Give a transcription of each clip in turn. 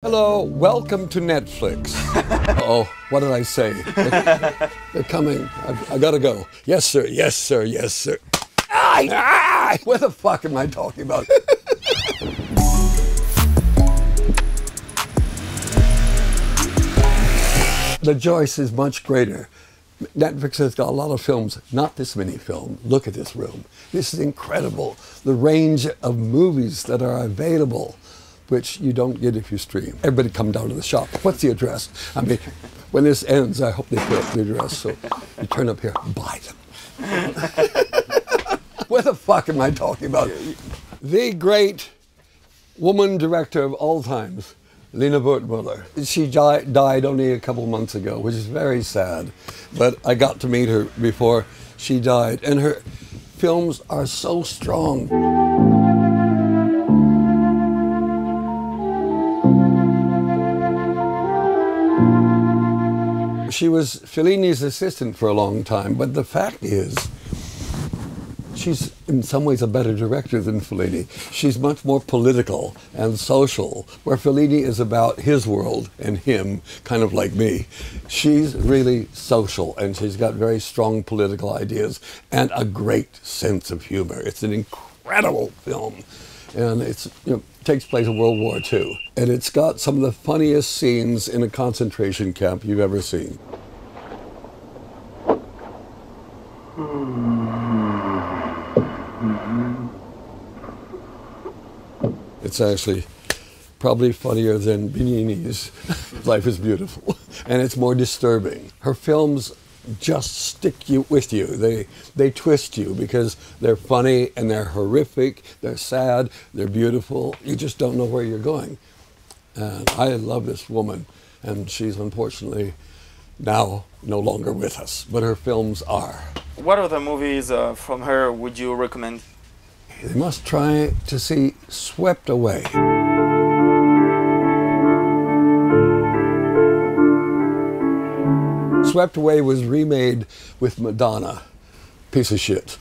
Hello, welcome to Netflix. Uh-oh, what did I say? They're coming. I gotta go. Yes, sir, yes, sir, yes, sir. What the fuck am I talking about? The choice is much greater. Netflix has got a lot of films, not this many films. Look at this room. This is incredible. The range of movies that are available, which you don't get if you stream. Everybody come down to the shop. What's the address? I mean, when this ends, I hope they put up the address, so you turn up here, buy them. What the fuck am I talking about? The great woman director of all times, Lina Wertmüller. She died only a couple months ago, which is very sad, but I got to meet her before she died, and her films are so strong. She was Fellini's assistant for a long time, but the fact is, she's in some ways a better director than Fellini. She's much more political and social, where Fellini is about his world and him, kind of like me. She's really social, and she's got very strong political ideas and a great sense of humor. It's an incredible film, and it's, takes place in World War II. And it's got some of the funniest scenes in a concentration camp you've ever seen. It's actually probably funnier than Benigni's Life is Beautiful, and it's more disturbing. Her films just stick with you. They twist you because they're funny and they're horrific, they're sad, they're beautiful. You just don't know where you're going. And I love this woman, and she's unfortunately now no longer with us, but her films are. What other movies from her would you recommend? They must try to see Swept Away. Swept Away was remade with Madonna. Piece of shit,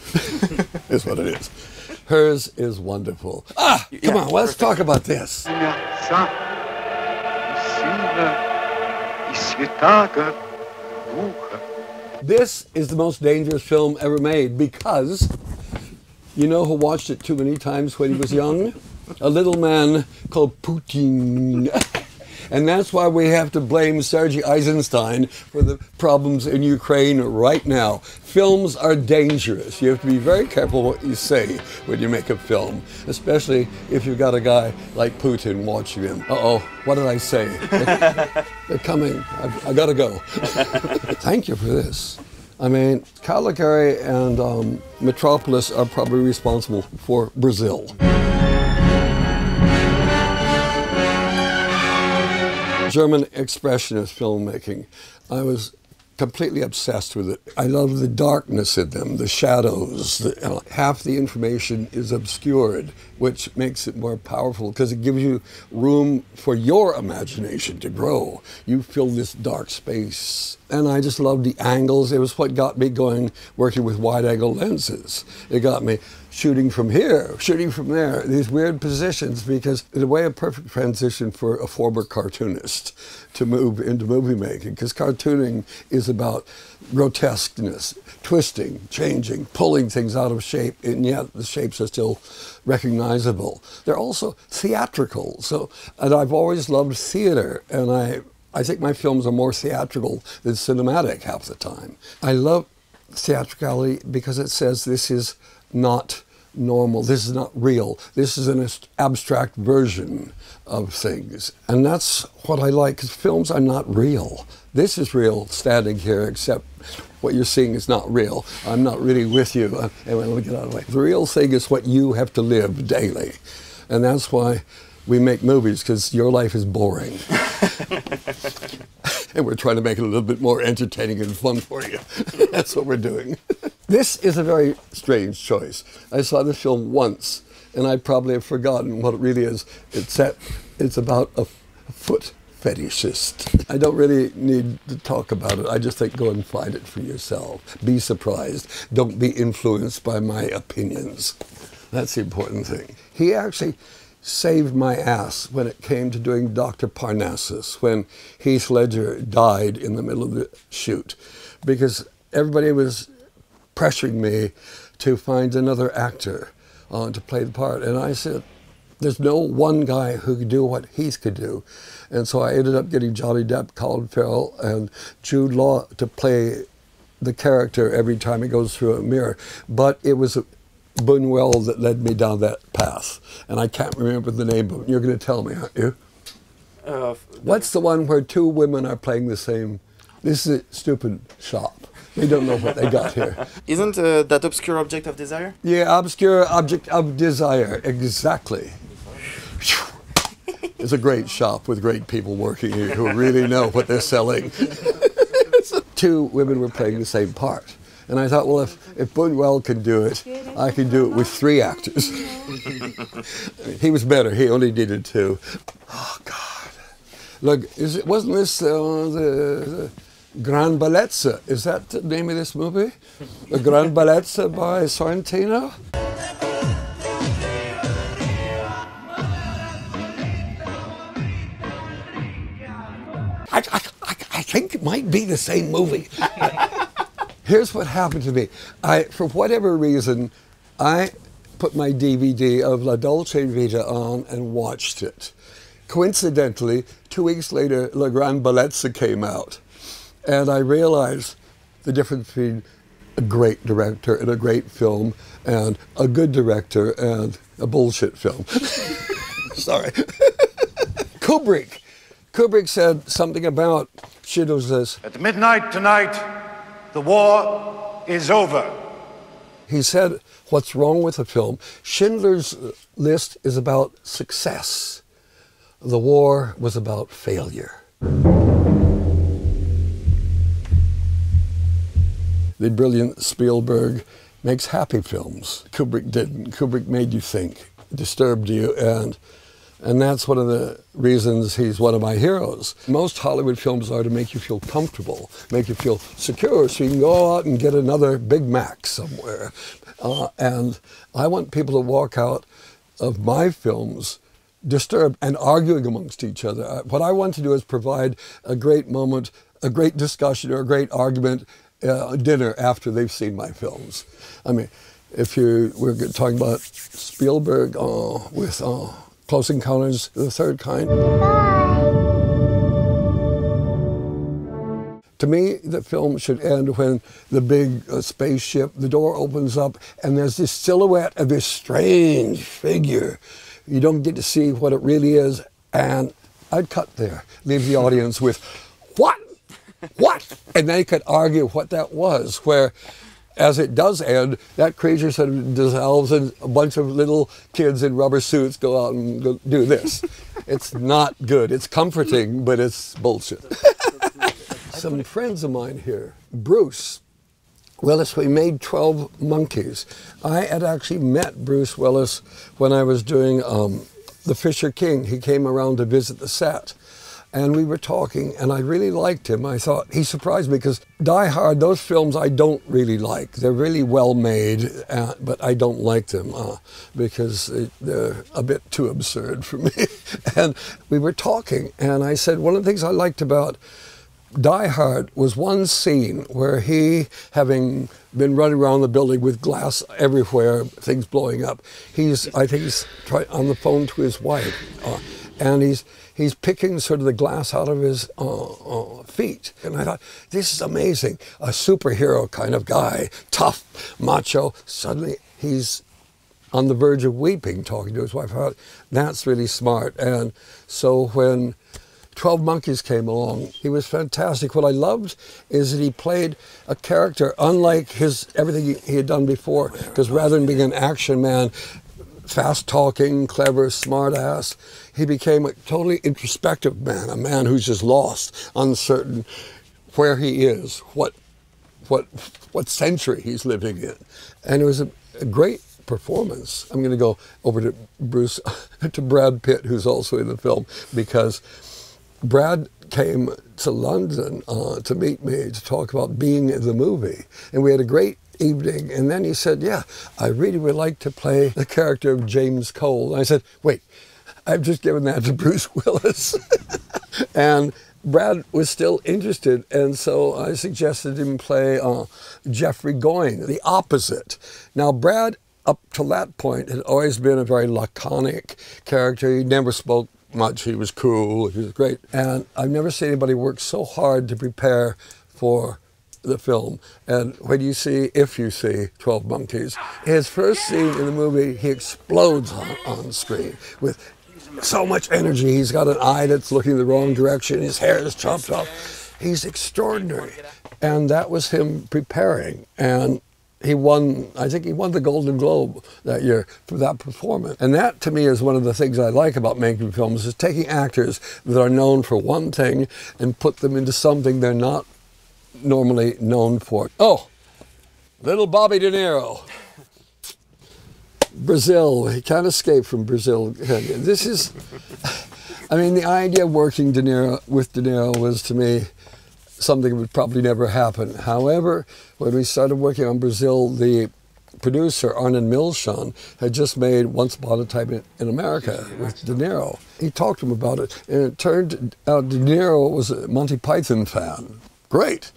is what it is. Hers is wonderful. Come on, let's talk about this. This is the most dangerous film ever made because, you know who watched it too many times when he was young? A little man called Poutine. And that's why we have to blame Sergei Eisenstein for the problems in Ukraine right now. Films are dangerous. You have to be very careful what you say when you make a film, especially if you've got a guy like Putin watching them. Uh-oh, what did I say? They're coming. I gotta go. Thank you for this. I mean, Caligari and Metropolis are probably responsible for Brazil. German expressionist filmmaking. I was completely obsessed with it. I love the darkness in them, the shadows. Half the information is obscured, which makes it more powerful because it gives you room for your imagination to grow. You fill this dark space. And I just loved the angles. It was what got me going, working with wide-angle lenses. It got me shooting from here, shooting from there, these weird positions, because in a way a perfect transition for a former cartoonist to move into movie making, because cartooning is about grotesqueness, twisting, changing, pulling things out of shape, and yet the shapes are still recognizable. They're also theatrical, and I've always loved theater, and I think my films are more theatrical than cinematic half the time. I love theatricality because it says this is not normal, this is not real, this is an abstract version of things. And that's what I like, because films are not real. This is real standing here, except what you're seeing is not real. I'm not really with you. Anyway, let me get out of the way. The real thing is what you have to live daily. And that's why we make movies, because your life is boring. And we're trying to make it a little bit more entertaining and fun for you. That's what we're doing. This is a very strange choice. I saw this film once, and I probably have forgotten what it really is. It's about a foot fetishist. I don't really need to talk about it. I just think go and find it for yourself. Be surprised. Don't be influenced by my opinions. That's the important thing. He actually saved my ass when it came to doing Dr. Parnassus, when Heath Ledger died in the middle of the shoot, because everybody was pressuring me to find another actor to play the part. And I said, there's no one guy who could do what Heath could do. And so I ended up getting Johnny Depp, Colin Farrell, and Jude Law to play the character every time he goes through a mirror. But it was Buñuel that led me down that path. And I can't remember the name of it. You're going to tell me, aren't you? What's the one where two women are playing the same? This is a stupid shop. They don't know what they got here. Isn't that Obscure Object of Desire? Yeah, Obscure Object of Desire, exactly. It's a great shop with great people working here who really know what they're selling. Two women were playing the same part. And I thought, well, if Buñuel can do it, I can do it with 3 actors. He was better. He only needed 2. Oh, God. Look, wasn't this the Gran Bellezza? Is that the name of this movie? The Gran Bellezza by Sorrentino? I think it might be the same movie. Here's what happened to me. For whatever reason, I put my DVD of La Dolce Vita on and watched it. Coincidentally, 2 weeks later, La Gran Bellezza came out. And I realized the difference between a great director and a great film and a good director and a bullshit film. Sorry. Kubrick said something about Schindler's. At midnight tonight, the war is over. He said, what's wrong with the film? Schindler's List is about success. The war was about failure. The brilliant Spielberg makes happy films. Kubrick didn't. Kubrick made you think, disturbed you, and that's one of the reasons he's one of my heroes. Most Hollywood films are to make you feel comfortable, make you feel secure, so you can go out and get another Big Mac somewhere. And I want people to walk out of my films disturbed and arguing amongst each other. What I want to do is provide a great moment, a great discussion, or a great argument, dinner after they've seen my films. I mean, we're talking about Spielberg with Close Encounters of the Third Kind. To me, the film should end when the big spaceship, the door opens up, and there's this silhouette of this strange figure. You don't get to see what it really is, and I'd cut there, leave the audience with, what? What? And they could argue what that was, where as it does end, that creature sort of dissolves and a bunch of little kids in rubber suits go out and go do this. It's not good. It's comforting, but it's bullshit. Some friends of mine here, Bruce Willis, we made 12 Monkeys. I had actually met Bruce Willis when I was doing The Fisher King. He came around to visit the set. And we were talking, and I really liked him. I thought, he surprised me, because Die Hard, those films I don't really like. They're really well made, but I don't like them because they're a bit too absurd for me. And we were talking, and I said, one of the things I liked about Die Hard was one scene where he, having been running around the building with glass everywhere, things blowing up, I think he's on the phone to his wife, and he's picking sort of the glass out of his feet. And I thought, this is amazing. A superhero kind of guy, tough, macho. Suddenly he's on the verge of weeping, talking to his wife. I thought, that's really smart. And so when 12 Monkeys came along, he was fantastic. What I loved is that he played a character unlike everything he had done before, because rather than being an action man, fast-talking, clever, smart-ass, he became a totally introspective man, a man who's just lost, uncertain where he is, what century he's living in. And it was a great performance. I'm going to go over to Brad Pitt, who's also in the film, because Brad came to London to meet me to talk about being in the movie. And we had a great evening, and then he said, yeah, I really would like to play the character of James Cole. And I said, wait, I've just given that to Bruce Willis. And Brad was still interested, and so I suggested him play Jeffrey Going, the opposite. Now, Brad, up till that point, had always been a very laconic character. He never spoke much. He was cool. He was great. And I've never seen anybody work so hard to prepare for the film. And when you see, if you see 12 Monkeys, his first scene in the movie, he explodes on screen with so much energy. He's got an eye that's looking the wrong direction. His hair is chopped off. He's extraordinary. And that was him preparing. And he won, I think he won the Golden Globe that year for that performance. And that, to me, is one of the things I like about making films, is taking actors that are known for one thing and put them into something they're not normally known for. Oh, little Bobby De Niro. Brazil, he can't escape from Brazil. This is, I mean, the idea of working with De Niro was, to me, something that would probably never happen. However, when we started working on Brazil, the producer, Arnon Milchan, had just made Once Upon a Time in America with De Niro. He talked to him about it, and it turned out De Niro was a Monty Python fan. Great.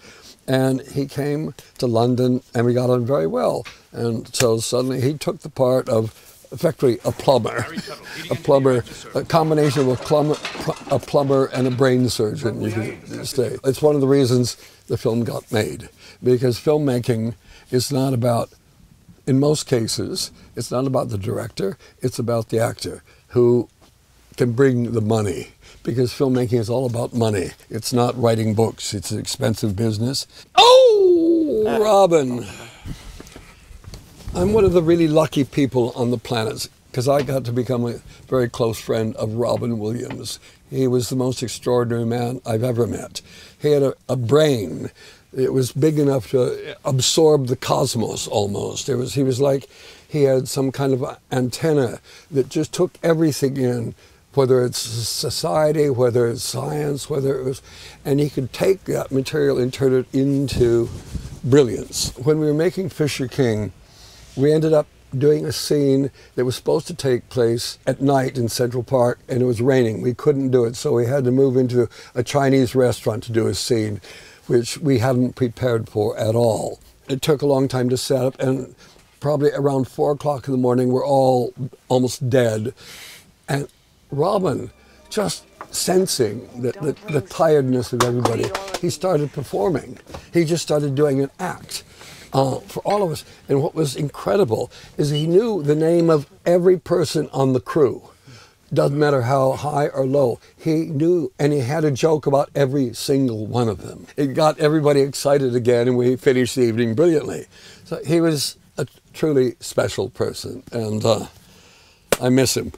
And he came to London, and we got on very well. And so suddenly he took the part of, effectively, a plumber, a combination of a plumber and a brain surgeon, you could say. It's one of the reasons the film got made, because filmmaking is not about, in most cases, it's not about the director, it's about the actor who can bring the money. Because filmmaking is all about money. It's not writing books. It's an expensive business. Oh, Robin. I'm one of the really lucky people on the planet, because I got to become a very close friend of Robin Williams. He was the most extraordinary man I've ever met. He had a brain. It was big enough to absorb the cosmos almost. He was like, he had some kind of antenna that just took everything in, whether it's society, whether it's science, whether it was, and he could take that material and turn it into brilliance. When we were making Fisher King, we ended up doing a scene that was supposed to take place at night in Central Park, and it was raining. We couldn't do it, so we had to move into a Chinese restaurant to do a scene, which we hadn't prepared for at all. It took a long time to set up, and probably around 4 o'clock in the morning, we're all almost dead. And Robin, just sensing the tiredness of everybody, he started performing. He just started doing an act for all of us. And what was incredible is he knew the name of every person on the crew. Doesn't matter how high or low. He knew, and he had a joke about every single one of them. It got everybody excited again, and we finished the evening brilliantly. So he was a truly special person, and I miss him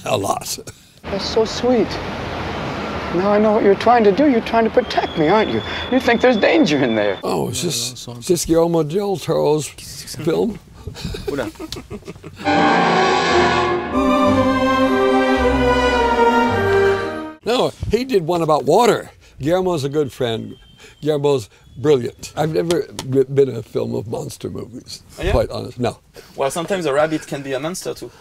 a lot. That's so sweet. Now I know what you're trying to do. You're trying to protect me, aren't you? You think there's danger in there. Oh, is this Guillermo del Toro's film? No, he did one about water. Guillermo's a good friend. Guillermo's brilliant. I've never been in a film of monster movies, quite honest. No. Well, sometimes a rabbit can be a monster too.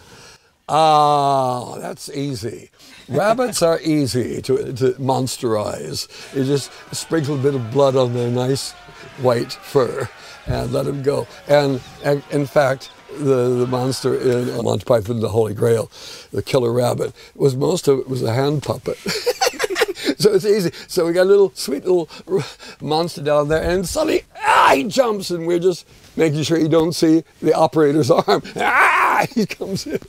Ah, that's easy. Rabbits are easy to monsterize. You just sprinkle a bit of blood on their nice white fur and let them go. And in fact, the monster in Monty Python, The Holy Grail, the killer rabbit, most of it was a hand puppet. So it's easy. So we got a little sweet little monster down there, and suddenly, he jumps, and we're just making sure you don't see the operator's arm. He comes in.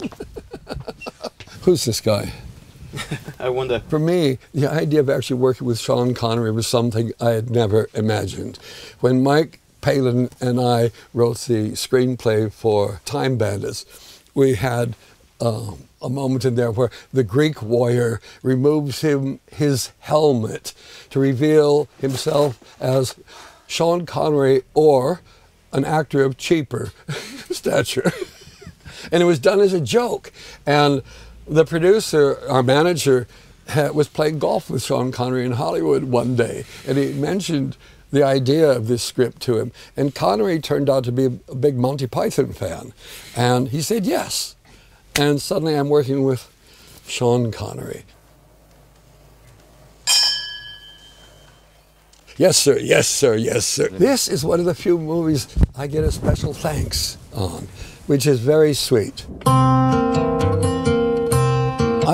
Who's this guy? I wonder. For me, the idea of actually working with Sean Connery was something I had never imagined. When Mike Palin and I wrote the screenplay for Time Bandits, we had a moment in there where the Greek warrior removes his helmet to reveal himself as Sean Connery or an actor of cheaper stature. And it was done as a joke. And the producer, our manager, was playing golf with Sean Connery in Hollywood one day, and he mentioned the idea of this script to him. And Connery turned out to be a big Monty Python fan. And he said yes. And suddenly I'm working with Sean Connery. Yes, sir, yes, sir, yes, sir. This is one of the few movies I get a special thanks on, which is very sweet. I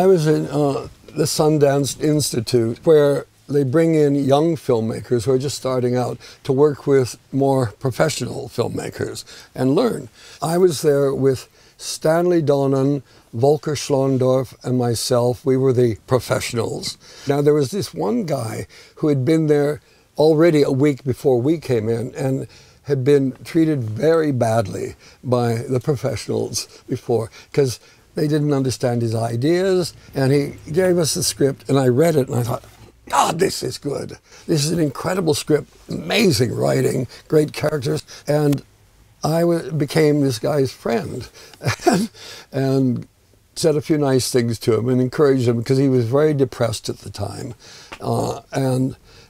was in the Sundance Institute, where they bring in young filmmakers who are just starting out to work with more professional filmmakers and learn. I was there with Stanley Donen, Volker Schlondorf, and myself. We were the professionals. Now, there was this one guy who had been there already a week before we came in and had been treated very badly by the professionals before, because they didn't understand his ideas, and he gave us the script, and I read it, and I thought, God, this is good. This is an incredible script, amazing writing, great characters, and I became this guy's friend and said a few nice things to him and encouraged him, because he was very depressed at the time.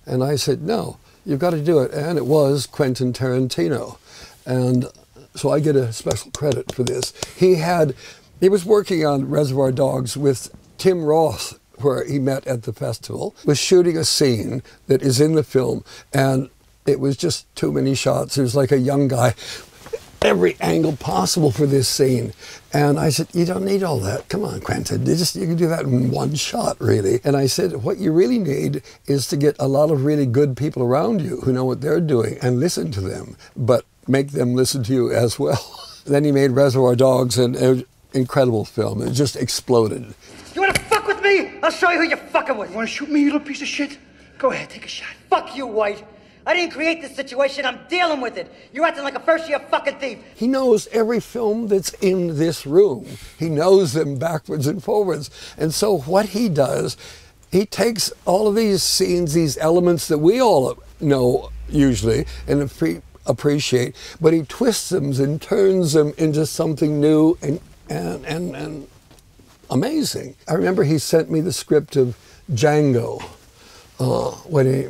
And I said, no, you've got to do it. And it was Quentin Tarantino. And so I get a special credit for this. He was working on Reservoir Dogs with Tim Roth, where he met at the festival, was shooting a scene that is in the film, and it was just too many shots. It was like a young guy, every angle possible for this scene. And I said, you don't need all that. Come on, Quentin, you can do that in one shot, really. And I said, what you really need is to get a lot of really good people around you who know what they're doing and listen to them, but make them listen to you as well. Then he made Reservoir Dogs, and an incredible film. It just exploded. You wanna fuck with me? I'll show you who you're fucking with. You wanna shoot me, you little piece of shit? Go ahead, take a shot. Fuck you, White. I didn't create this situation, I'm dealing with it. You're acting like a first-year fucking thief. He knows every film that's in this room. He knows them backwards and forwards. And so what he does, he takes all of these scenes, these elements that we all know usually and appreciate, but he twists them and turns them into something new and amazing. I remember he sent me the script of Django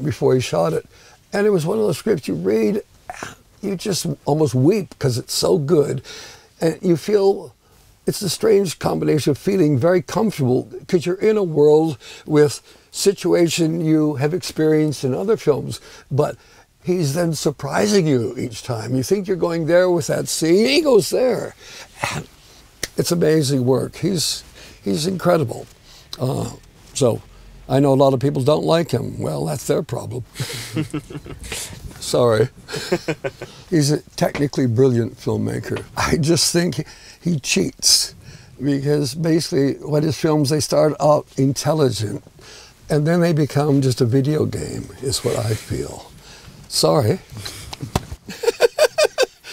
before he shot it. And it was one of those scripts you read, you just almost weep because it's so good. And you feel, it's a strange combination of feeling very comfortable because you're in a world with situation you have experienced in other films, but he's then surprising you each time. You think you're going there with that scene, he goes there. And it's amazing work. He's incredible. So I know a lot of people don't like him. Well, that's their problem. Sorry. He's a technically brilliant filmmaker. I just think he cheats, because basically what his films, they start out intelligent and then they become just a video game, is what I feel. Sorry.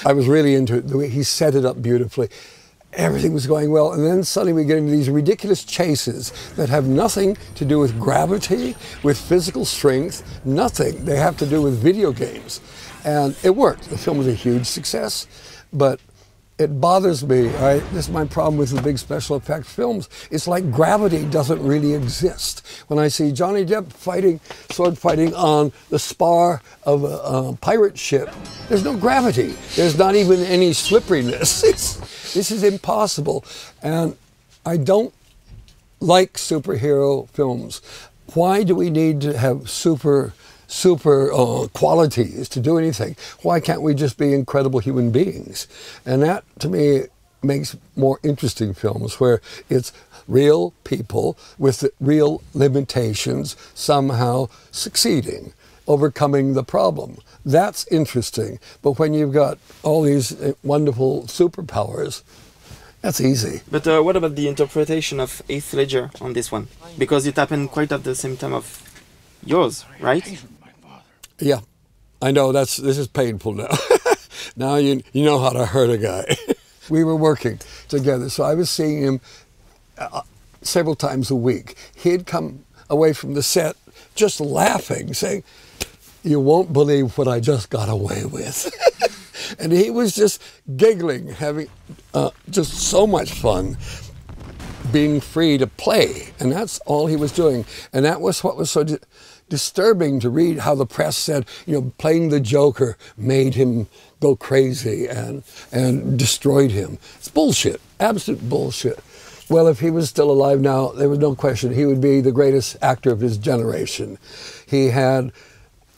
I was really into it, the way he set it up beautifully. Everything was going well, and then suddenly we get into these ridiculous chases that have nothing to do with gravity, with physical strength, nothing. They have to do with video games. And it worked. The film was a huge success, but it bothers me. This is my problem with the big special effects films. It's like gravity doesn't really exist. When I see Johnny Depp sword fighting on the spar of a pirate ship, there's no gravity. There's not even any slipperiness. This is impossible. And I don't like superhero films. Why do we need to have super qualities to do anything? Why can't we just be incredible human beings? And that, to me, makes more interesting films, where it's real people with real limitations somehow succeeding, overcoming the problem. That's interesting. But when you've got all these wonderful superpowers, that's easy. But what about the interpretation of Heath Ledger on this one? Because it happened quite at the same time of yours, right? Yeah, I know. This is painful now. Now you know how to hurt a guy. We were working together, so I was seeing him several times a week. He'd come away from the set just laughing, saying, "You won't believe what I just got away with." And he was just giggling, having just so much fun, being free to play. And that's all he was doing. And that was what was so disturbing to read, how the press said, playing the Joker made him go crazy and destroyed him. It's bullshit, absolute bullshit. Well, if he was still alive now, there was no question he would be the greatest actor of his generation. He had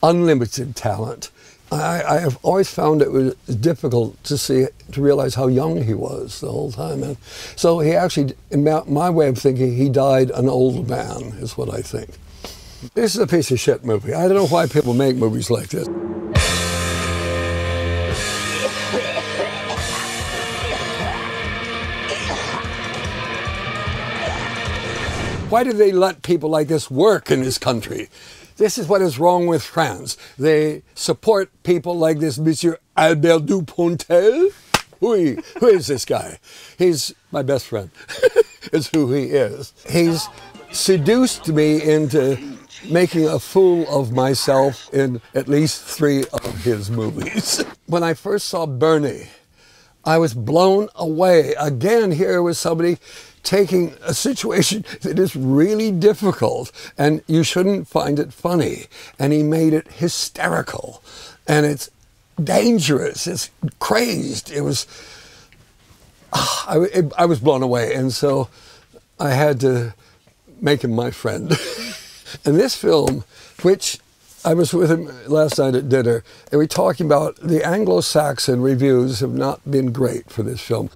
unlimited talent. I have always found it was difficult to realize how young he was the whole time. And so he actually, in my way of thinking, he died an old man, is what I think. This is a piece of shit movie. I don't know why people make movies like this. Why do they let people like this work in this country? This is what is wrong with France. They support people like this Monsieur Albert Dupontel. Who is this guy? He's my best friend. It's who he is. He's seduced me into making a fool of myself in at least 3 of his movies. When I first saw Bernie, I was blown away. Again, here was somebody taking a situation that is really difficult and you shouldn't find it funny. And he made it hysterical. And it's dangerous. It's crazed. It was, I was blown away. And so I had to make him my friend. And this film, which I was with him last night at dinner, and we're talking about the Anglo-Saxon reviews have not been great for this film.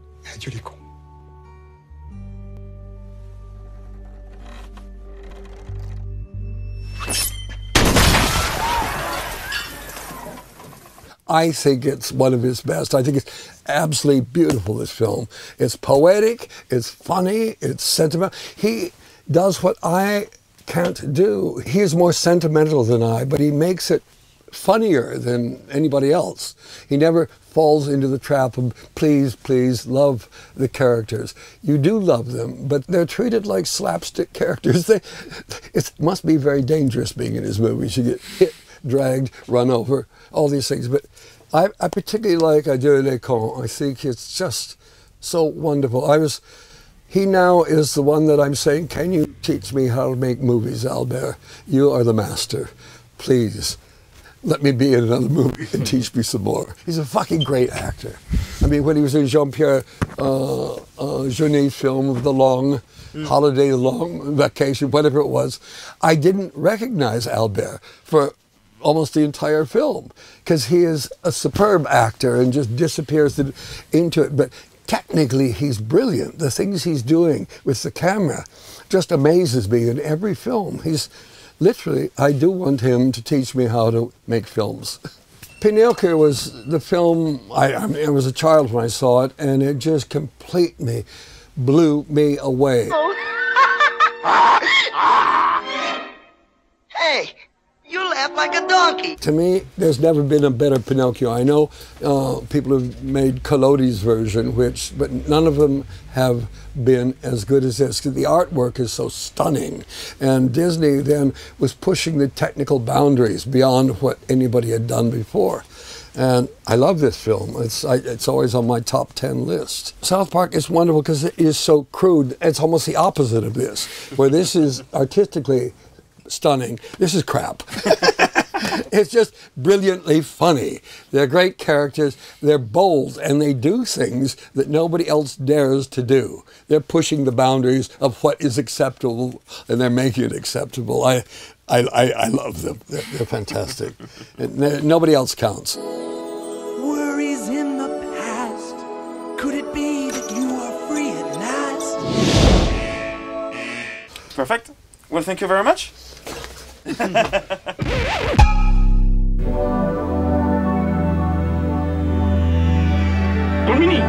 I think it's one of his best. I think it's absolutely beautiful, this film. It's poetic, it's funny, it's sentimental. He does what I can't do. He is more sentimental than I, but he makes it funnier than anybody else. He never falls into the trap of please, please love the characters. You do love them, but they're treated like slapstick characters. It must be very dangerous being in his movies. You get hit, dragged, run over, all these things. But I particularly like Adieu les cons. I think it's just so wonderful. He now is the one that I'm saying, can you teach me how to make movies, Albert? You are the master. Please, let me be in another movie and teach me some more. He's a fucking great actor. I mean, when he was in Jean-Pierre Genie's film, The Long Holiday, The Long Vacation, whatever it was, I didn't recognize Albert for almost the entire film because he is a superb actor and just disappears into it. But technically, he's brilliant. The things he's doing with the camera just amazes me in every film. He's literally, I do want him to teach me how to make films. Pinocchio was the film, I was a child when I saw it, and it just completely blew me away. Hey! You laugh like a donkey. To me, there's never been a better Pinocchio. I know people have made Collodi's version, but none of them have been as good as this. The artwork is so stunning. And Disney then was pushing the technical boundaries beyond what anybody had done before. And I love this film. It's always on my top 10 list. South Park is wonderful because it is so crude. It's almost the opposite of this, where this is artistically stunning. This is crap. It's just brilliantly funny. They're great characters. They're bold, and they do things that nobody else dares to do. They're pushing the boundaries of what is acceptable, and they're making it acceptable. I love them. They're fantastic. Nobody else counts. Worries in the past. Could it be that you are free at last? Perfect. Well, thank you very much. Konbini!